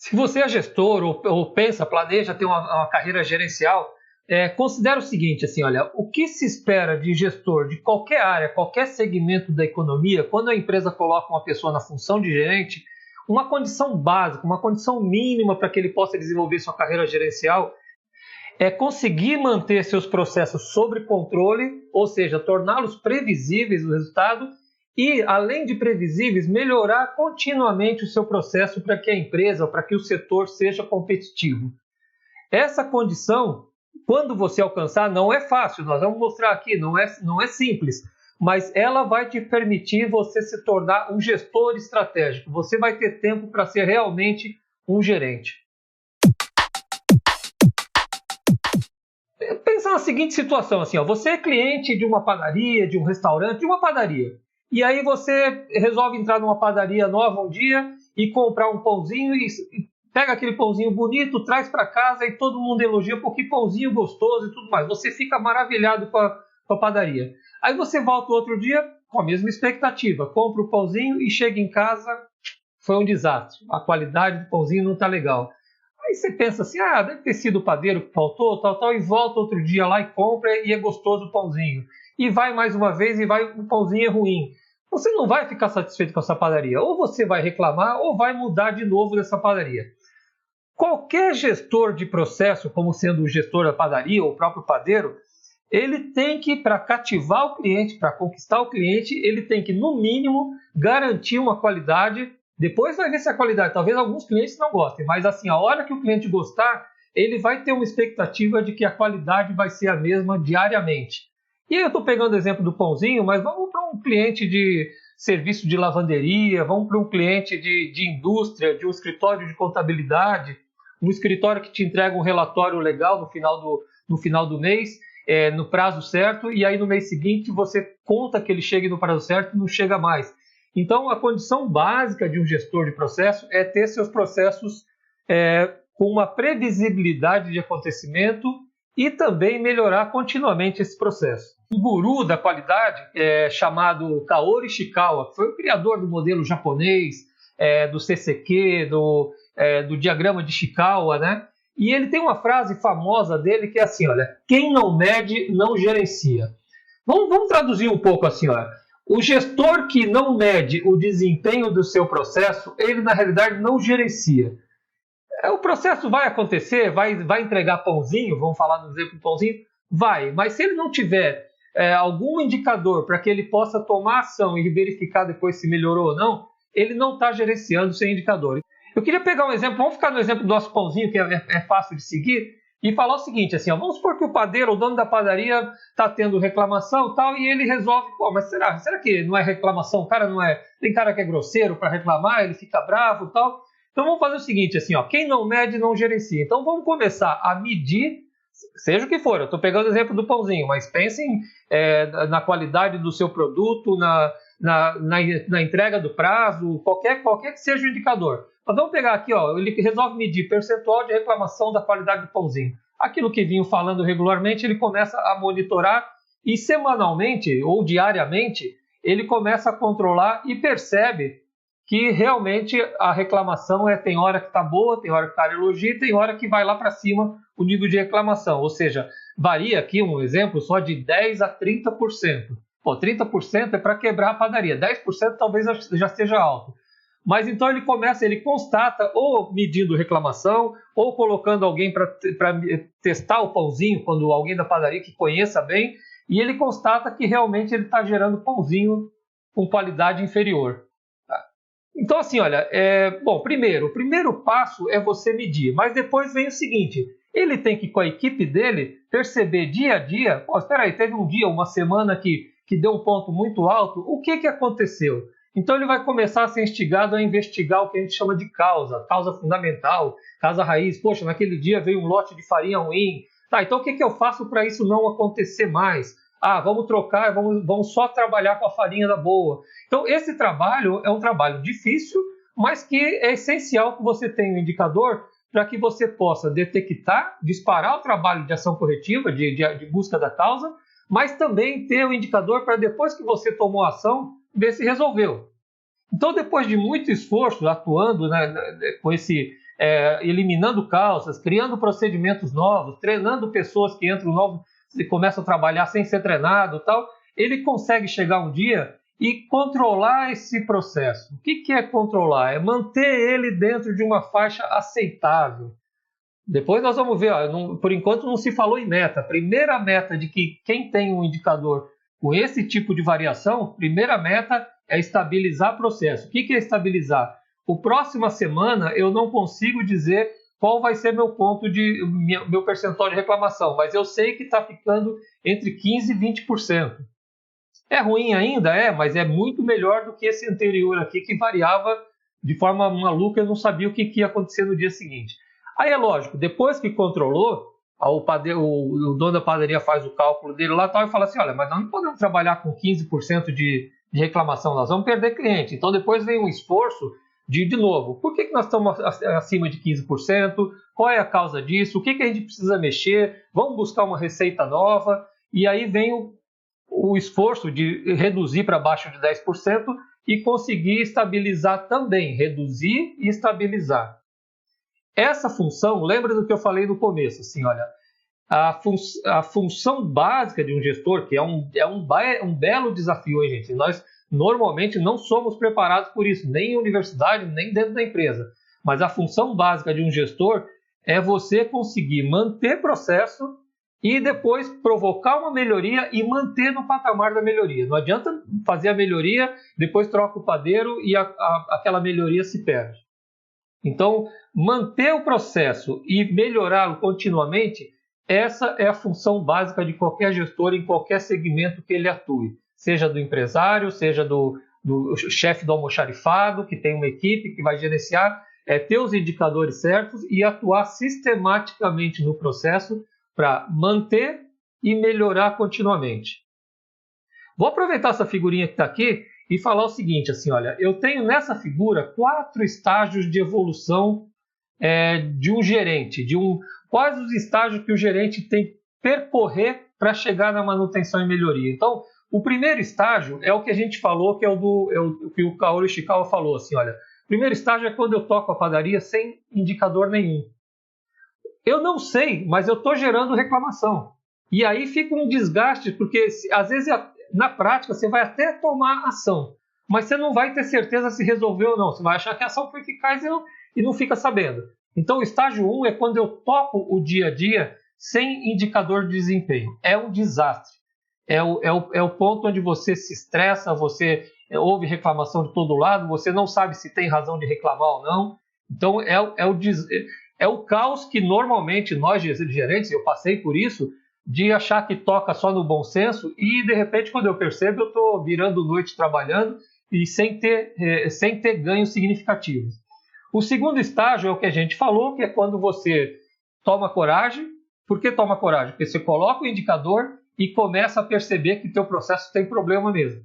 Se você é gestor ou pensa, planeja ter uma carreira gerencial, considera o seguinte, assim, olha, o que se espera de gestor de qualquer área, qualquer segmento da economia, quando a empresa coloca uma pessoa na função de gerente, uma condição básica, uma condição mínima para que ele possa desenvolver sua carreira gerencial é conseguir manter seus processos sob controle, ou seja, torná-los previsíveis o resultado e, além de previsíveis, melhorar continuamente o seu processo para que a empresa, para que o setor seja competitivo. Essa condição, quando você alcançar, não é fácil, nós vamos mostrar aqui, não é simples, mas ela vai te permitir você se tornar um gestor estratégico. Você vai ter tempo para ser realmente um gerente. Pensa na seguinte situação, assim, ó, você é cliente de uma padaria, de um restaurante, de uma padaria. E aí você resolve entrar numa padaria nova um dia e comprar um pãozinho e pega aquele pãozinho bonito, traz para casa e todo mundo elogia, porque pãozinho gostoso e tudo mais. Você fica maravilhado com a padaria. Aí você volta outro dia com a mesma expectativa, compra o pãozinho e chega em casa, foi um desastre. A qualidade do pãozinho não está legal. Aí você pensa assim, deve ter sido o padeiro que faltou, tal, e volta outro dia lá e compra e é gostoso o pãozinho. E vai mais uma vez e o pãozinho é ruim. Você não vai ficar satisfeito com essa padaria. Ou você vai reclamar ou vai mudar de novo dessa padaria. Qualquer gestor de processo, como sendo o gestor da padaria ou o próprio padeiro, ele tem que, para cativar o cliente, para conquistar o cliente, ele tem que, no mínimo, garantir uma qualidade. Depois vai ver se a qualidade, talvez alguns clientes não gostem, mas assim, a hora que o cliente gostar, ele vai ter uma expectativa de que a qualidade vai ser a mesma diariamente. E aí eu estou pegando o exemplo do pãozinho, mas vamos para um cliente de serviço de lavanderia, vamos para um cliente de indústria, de um escritório de contabilidade, um escritório que te entrega um relatório legal no final do mês, no prazo certo, e aí no mês seguinte você conta que ele chegue no prazo certo e não chega mais. Então, a condição básica de um gestor de processo é ter seus processos com uma previsibilidade de acontecimento e também melhorar continuamente esse processo. Um guru da qualidade, chamado Kaori Ishikawa, que foi o criador do modelo japonês, do CCQ, do diagrama de Ishikawa, né? E ele tem uma frase famosa dele que é assim, olha, quem não mede, não gerencia. Vamos traduzir um pouco assim, olha. O gestor que não mede o desempenho do seu processo, ele na realidade não gerencia. O processo vai acontecer, vai entregar pãozinho, vamos falar no exemplo do pãozinho, vai, mas se ele não tiver algum indicador para que ele possa tomar ação e verificar depois se melhorou ou não, ele não está gerenciando sem indicador. Eu queria pegar um exemplo, vamos ficar no exemplo do nosso pãozinho, que é fácil de seguir, e falar o seguinte, assim, vamos supor que o padeiro, o dono da padaria, está tendo reclamação e tal, e ele resolve, mas será que não é reclamação? O cara não é, tem cara que é grosseiro para reclamar, ele fica bravo e tal. Então vamos fazer o seguinte, assim, quem não mede, não gerencia. Então vamos começar a medir, seja o que for, eu estou pegando o exemplo do pãozinho, mas pensem na qualidade do seu produto, na entrega do prazo, qualquer que seja o indicador. Mas vamos pegar aqui, ele resolve medir percentual de reclamação da qualidade do pãozinho. Aquilo que vinham falando regularmente, ele começa a monitorar e semanalmente ou diariamente, ele começa a controlar e percebe que realmente a reclamação tem hora que está boa, tem hora que está elogia, tem hora que vai lá para cima o nível de reclamação. Ou seja, varia aqui um exemplo só de 10% a 30%. 30% é para quebrar a padaria, 10% talvez já seja alto. Mas então ele constata, ou medindo reclamação, ou colocando alguém para testar o pãozinho, quando alguém da padaria que conheça bem, e ele constata que realmente ele está gerando pãozinho com qualidade inferior. Tá? Então, assim, olha, o primeiro passo é você medir, mas depois vem o seguinte, ele tem que, com a equipe dele, perceber dia a dia, espera aí, teve um dia, uma semana que deu um ponto muito alto, o que aconteceu? Então ele vai começar a ser instigado a investigar o que a gente chama de causa fundamental, causa raiz. Poxa, naquele dia veio um lote de farinha ruim. Tá, então o que eu faço para isso não acontecer mais? Vamos trocar, vamos só trabalhar com a farinha da boa. Então esse trabalho é um trabalho difícil, mas que é essencial que você tenha um indicador para que você possa detectar, disparar o trabalho de ação corretiva, de busca da causa, mas também ter o indicador para depois que você tomou a ação, ver se resolveu. Então, depois de muito esforço, atuando com esse eliminando causas, criando procedimentos novos, treinando pessoas que entram novos e começam a trabalhar sem ser treinado, tal, ele consegue chegar um dia e controlar esse processo. O que é controlar? É manter ele dentro de uma faixa aceitável. Depois nós vamos ver, por enquanto não se falou em meta. A primeira meta de que quem tem um indicador com esse tipo de variação, primeira meta é estabilizar o processo. O que é estabilizar? O próxima semana eu não consigo dizer qual vai ser meu percentual de reclamação, mas eu sei que está ficando entre 15% e 20%. É ruim ainda? Mas é muito melhor do que esse anterior aqui, que variava de forma maluca, eu não sabia o que ia acontecer no dia seguinte. Aí é lógico, depois que controlou, o dono da padaria faz o cálculo dele lá e fala assim, olha, mas nós não podemos trabalhar com 15% de reclamação, nós vamos perder cliente. Então depois vem um esforço de novo, por que nós estamos acima de 15%? Qual é a causa disso? O que a gente precisa mexer? Vamos buscar uma receita nova? E aí vem o esforço de reduzir para baixo de 10% e conseguir estabilizar também, reduzir e estabilizar. Essa função, lembra do que eu falei no começo, assim, olha, a função básica de um gestor, que é um belo desafio, hein, gente? Nós normalmente não somos preparados por isso, nem em universidade, nem dentro da empresa. Mas a função básica de um gestor é você conseguir manter processo e depois provocar uma melhoria e manter no patamar da melhoria. Não adianta fazer a melhoria, depois troca o padeiro e aquela melhoria se perde. Então, manter o processo e melhorá-lo continuamente, essa é a função básica de qualquer gestor em qualquer segmento que ele atue. Seja do empresário, seja do chefe do almoxarifado, que tem uma equipe que vai gerenciar, ter os indicadores certos e atuar sistematicamente no processo para manter e melhorar continuamente. Vou aproveitar essa figurinha que está aqui e falar o seguinte, assim, olha, eu tenho nessa figura 4 estágios de evolução de um gerente, quais os estágios que o gerente tem que percorrer para chegar na manutenção e melhoria. Então, o primeiro estágio é o que a gente falou, que é o que o Kaoru Ishikawa falou, assim, olha, o primeiro estágio é quando eu toco a padaria sem indicador nenhum. Eu não sei, mas eu estou gerando reclamação. E aí fica um desgaste, porque às vezes na prática você vai até tomar ação, mas você não vai ter certeza se resolveu ou não. Você vai achar que a ação foi eficaz e não fica sabendo. Então o estágio 1 é quando eu toco o dia a dia sem indicador de desempenho. É um desastre. É o ponto onde você se estressa, você ouve reclamação de todo lado, você não sabe se tem razão de reclamar ou não. Então é o caos que normalmente nós gerentes, eu passei por isso, de achar que toca só no bom senso e de repente quando eu percebo eu estou virando noite trabalhando e sem ter ganhos significativos. O segundo estágio é o que a gente falou, que é quando você toma coragem. Por que toma coragem? Porque você coloca o indicador e começa a perceber que o teu processo tem problema mesmo.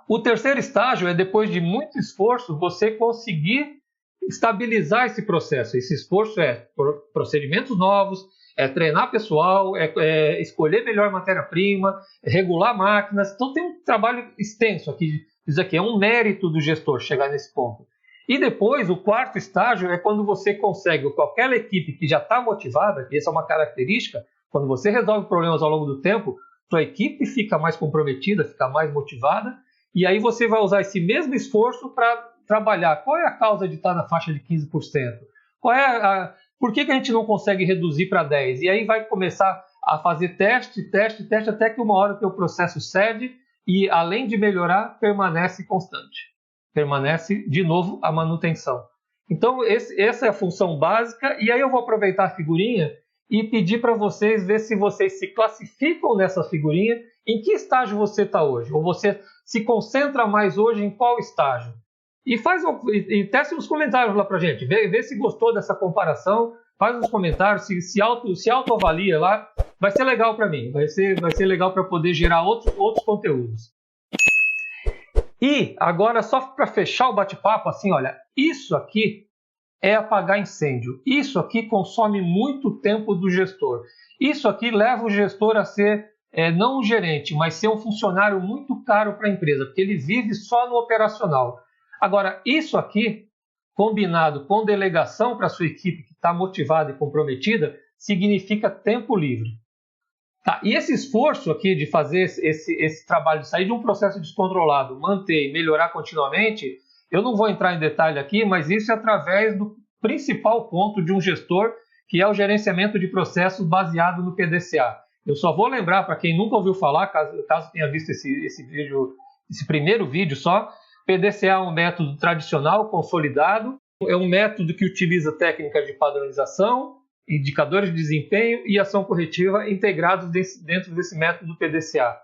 O terceiro estágio é, depois de muito esforço, você conseguir estabilizar esse processo. Esse esforço é procedimentos novos, é treinar pessoal, é escolher melhor matéria-prima, regular máquinas. Então tem um trabalho extenso aqui. Isso aqui é um mérito do gestor chegar nesse ponto. E depois, o quarto estágio é quando você consegue, com aquela equipe que já está motivada, que essa é uma característica, quando você resolve problemas ao longo do tempo, sua equipe fica mais comprometida, fica mais motivada, e aí você vai usar esse mesmo esforço para trabalhar. Qual é a causa de estar na faixa de 15%? Por que a gente não consegue reduzir para 10%? E aí vai começar a fazer teste, até que uma hora o teu processo cede e, além de melhorar, permanece constante. Permanece, de novo, a manutenção. Então, essa é a função básica. E aí eu vou aproveitar a figurinha e pedir para vocês ver se vocês se classificam nessa figurinha, em que estágio você está hoje. Ou você se concentra mais hoje em qual estágio. E teste nos comentários lá para a gente. Vê se gostou dessa comparação. Faz nos comentários, se autoavalia lá. Vai ser legal para mim. Vai ser legal para poder gerar outros conteúdos. E agora, só para fechar o bate-papo, assim, olha, isso aqui é apagar incêndio. Isso aqui consome muito tempo do gestor. Isso aqui leva o gestor a ser, não um gerente, mas ser um funcionário muito caro para a empresa, porque ele vive só no operacional. Agora, isso aqui combinado com delegação para a sua equipe que está motivada e comprometida, significa tempo livre. Tá? E esse esforço aqui de fazer esse trabalho de sair de um processo descontrolado, manter e melhorar continuamente, eu não vou entrar em detalhe aqui, mas isso é através do principal ponto de um gestor, que é o gerenciamento de processos baseado no PDCA. Eu só vou lembrar para quem nunca ouviu falar, caso tenha visto esse primeiro vídeo só, PDCA é um método tradicional, consolidado, é um método que utiliza técnicas de padronização, indicadores de desempenho e ação corretiva integrados dentro desse método PDCA.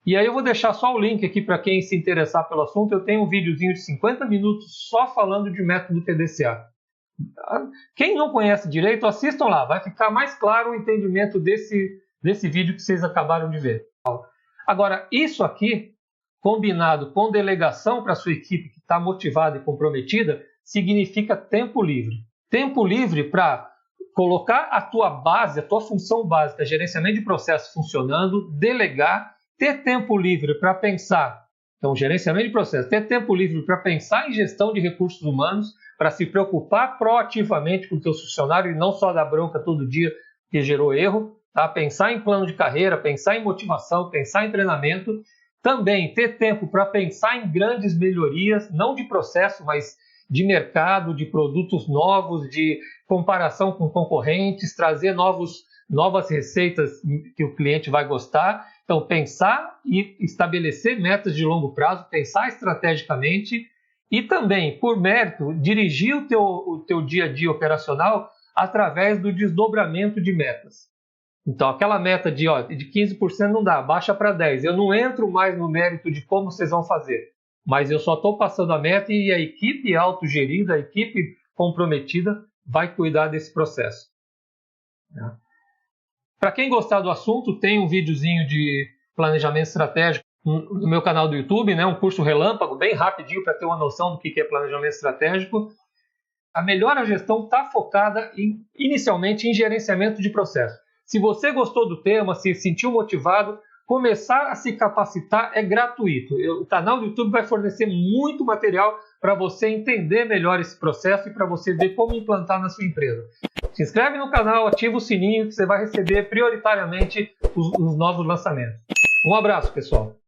E aí eu vou deixar só o link aqui para quem se interessar pelo assunto. Eu tenho um videozinho de 50 minutos só falando de método PDCA. Quem não conhece direito, assistam lá, vai ficar mais claro o entendimento desse vídeo que vocês acabaram de ver. Agora, isso aqui, combinado com delegação para a sua equipe que está motivada e comprometida, significa tempo livre. Tempo livre para colocar a tua base, a tua função básica, gerenciamento de processo funcionando, delegar, ter tempo livre para pensar. Então, gerenciamento de processo, ter tempo livre para pensar em gestão de recursos humanos, para se preocupar proativamente com o teu funcionário e não só dar bronca todo dia que gerou erro, tá? Pensar em plano de carreira, pensar em motivação, pensar em treinamento. Também ter tempo para pensar em grandes melhorias, não de processo, mas de mercado, de produtos novos, de comparação com concorrentes, trazer novas receitas que o cliente vai gostar. Então, pensar e estabelecer metas de longo prazo, pensar estrategicamente e também, por mérito, dirigir o teu dia a dia operacional através do desdobramento de metas. Então, aquela meta de 15% não dá, baixa para 10%. Eu não entro mais no mérito de como vocês vão fazer, mas eu só estou passando a meta e a equipe autogerida, a equipe comprometida vai cuidar desse processo. Para quem gostar do assunto, tem um videozinho de planejamento estratégico no meu canal do YouTube, um curso relâmpago, bem rapidinho para ter uma noção do que é planejamento estratégico. A melhor gestão está focada inicialmente em gerenciamento de processo. Se você gostou do tema, se sentiu motivado, começar a se capacitar é gratuito. O canal do YouTube vai fornecer muito material para você entender melhor esse processo e para você ver como implantar na sua empresa. Se inscreve no canal, ativa o sininho que você vai receber prioritariamente os novos lançamentos. Um abraço, pessoal!